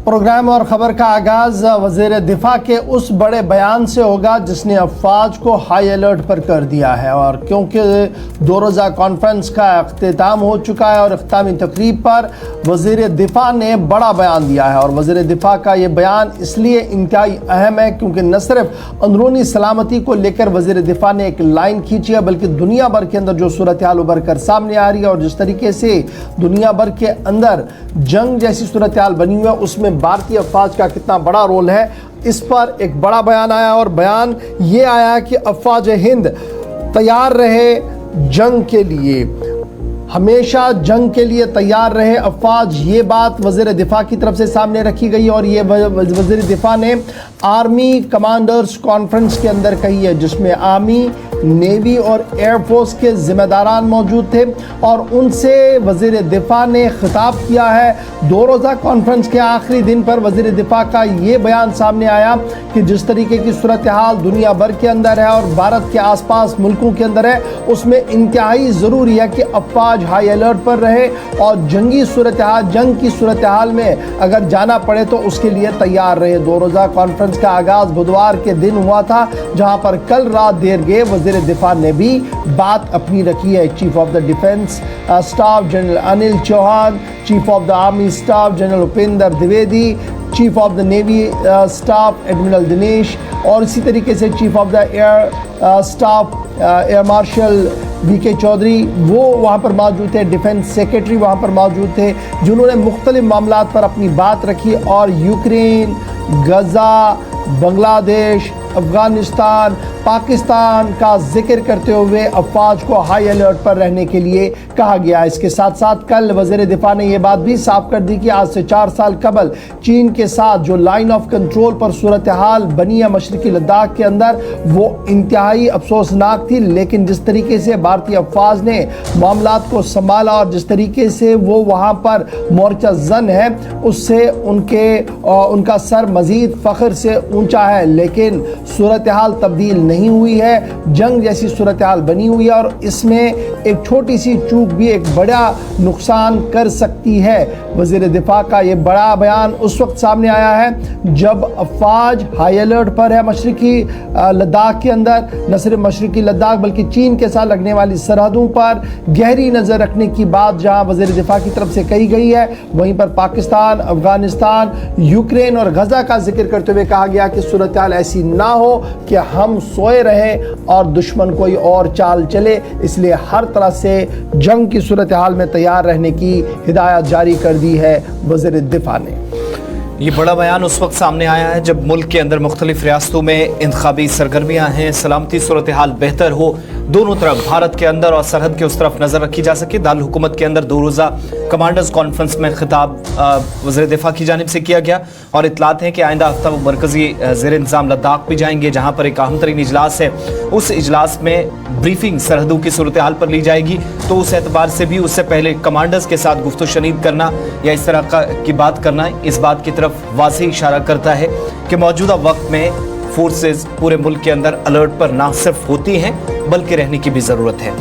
Programme और ख़बर का आगाज़ वज़ीर दिफा के उस बड़े बयान से होगा जिसने अफवाज को हाई अलर्ट पर कर दिया है। और क्योंकि 2 रोज़ा कॉन्फ्रेंस का अख्तिताम हो चुका है और अख्तामी तकरीब पर वज़ीर दिफा ने बड़ा बयान दिया है। और वज़ीर दिफा का ये बयान इसलिए इंतहाई अहम है क्योंकि न सिर्फ अंदरूनी सलामती को लेकर वज़ीर दिफा ने एक लाइन खींची है, बल्कि दुनिया भर के अंदर जो सूरत हाल उभर कर सामने आ रही है और जिस तरीके से दुनिया भर के अंदर जंग जैसी सूरत हाल बनी हुई है उसमें भारतीय अफवाज का कितना बड़ा रोल है, इस पर एक बड़ा बयान आया। और बयान ये आया कि अफवाज हिंद तैयार रहे जंग के लिए, हमेशा जंग के लिए तैयार रहे अफवाज। ये बात वज़ीर दिफा की तरफ से सामने रखी गई और ये वज़ीर दिफा ने आर्मी कमांडर्स कॉन्फ्रेंस के अंदर कही है, जिसमें आर्मी, नेवी और एयरफोर्स के ज़िम्मेदारान मौजूद थे। और उनसे वज़ीर दिफा ने खिताब किया है। 2 रोज़ा कॉन्फ्रेंस के आखिरी दिन पर वज़ीर दिफा का ये बयान सामने आया कि जिस तरीके की सूरत हाल दुनिया भर के अंदर है और भारत के आसपास मुल्कों के अंदर है, उसमें इंतहाई ज़रूरी है कि अफवाज हाई अलर्ट पर रहे और जंगी सूरत हाल, जंग की सूरत हाल में अगर जाना पड़े तो उसके लिए तैयार रहे। 2 रोज़ा कॉन्फ्रेंस का आगाज़ बुधवार के दिन हुआ था, जहाँ पर कल रात देर गए वज़ीर दिफा ने भी बात अपनी रखी है। Chief of the defence staff general Anil Chauhan, chief of the army staff general Upendra Dwivedi, chief of the navy staff admiral Dinesh और इसी तरीके से chief of the air staff air marshal VK Chaudhary वो वहाँ पर मौजूद थे। डिफेंस सेक्रेटरी वहाँ पर मौजूद थे, जिन्होंने मुख्तलिफ मामलात पर अपनी बात रखी और यूक्रेन, गज़ा, बांग्लादेश, अफ़गानिस्तान, पाकिस्तान का जिक्र करते हुए अफवाज को हाई अलर्ट पर रहने के लिए कहा गया। इसके साथ साथ कल वज़ीर दिफा ने यह बात भी साफ कर दी कि आज से 4 साल कबल चीन के साथ जो लाइन ऑफ कंट्रोल पर सूरत हाल बनी है मशरकी लद्दाख के अंदर, वो इंतहाई अफसोसनाक थी। लेकिन जिस तरीके से भारतीय अफवाज ने मामलात को संभाला और जिस तरीके से वो वहाँ पर मोर्चा जन है, उससे उनका सर मज़ीद फ़ख्र से ऊंचा है। लेकिन सूरत हाल तब्दील नहीं हुई है, जंग जैसी सूरत हाल बनी हुई है और इसमें एक छोटी सी चूक भी एक बड़ा नुकसान कर सकती है। वज़ीर दिफा का ये बड़ा बयान उस वक्त सामने आया है जब अफवाज हाई अलर्ट पर है मशरकी लद्दाख के अंदर। न सिर्फ मशरकी लद्दाख बल्कि चीन के साथ लगने वाली सरहदों पर गहरी नज़र रखने की बात जहाँ वज़ीर दिफा की तरफ से कही गई है, वहीं पर पाकिस्तान, अफ़गानिस्तान, यूक्रेन और गज़ा का जिक्र करते हुए कहा गया कि सूरत हाल ऐसी ना हो कि हम सोए रहें और दुश्मन कोई और चाल चले। इसलिए हर तरह से जंग की सूरत हाल में तैयार रहने की हिदायत जारी कर दी है वज़ीर दिफा ने। ये बड़ा बयान उस वक्त सामने आया है जब मुल्क के अंदर मुख्तलिफ रियासतों में इंतखाबी सरगर्मियाँ हैं, सलामती सूरत हाल बेहतर हो, दोनों तरफ भारत के अंदर और सरहद के उस तरफ नज़र रखी जा सके। दारुल हुकूमत के अंदर 2 रोज़ा कमांडर्स कॉन्फ्रेंस में खिताब वज़ीर दिफा की जानिब से किया गया और इतलात हैं कि आइंदा हफ्ता वो मरकज़ी ज़ेर इंतज़ाम लद्दाख भी जाएंगे, जहाँ पर एक अहम तरीन इजलास है। उस इजलास में ब्रीफिंग सरहदों की सूरत हाल पर ली जाएगी, तो उस एतबार से भी उससे पहले कमांडर्स के साथ गुफ्तगू शनीद करना या इस तरह की बात करना इस बात की तरफ वाज़ेह इशारा करता है कि मौजूदा वक्त में फोर्सेस पूरे मुल्क के अंदर अलर्ट पर ना सिर्फ होती हैं बल्कि रहने की भी ज़रूरत है।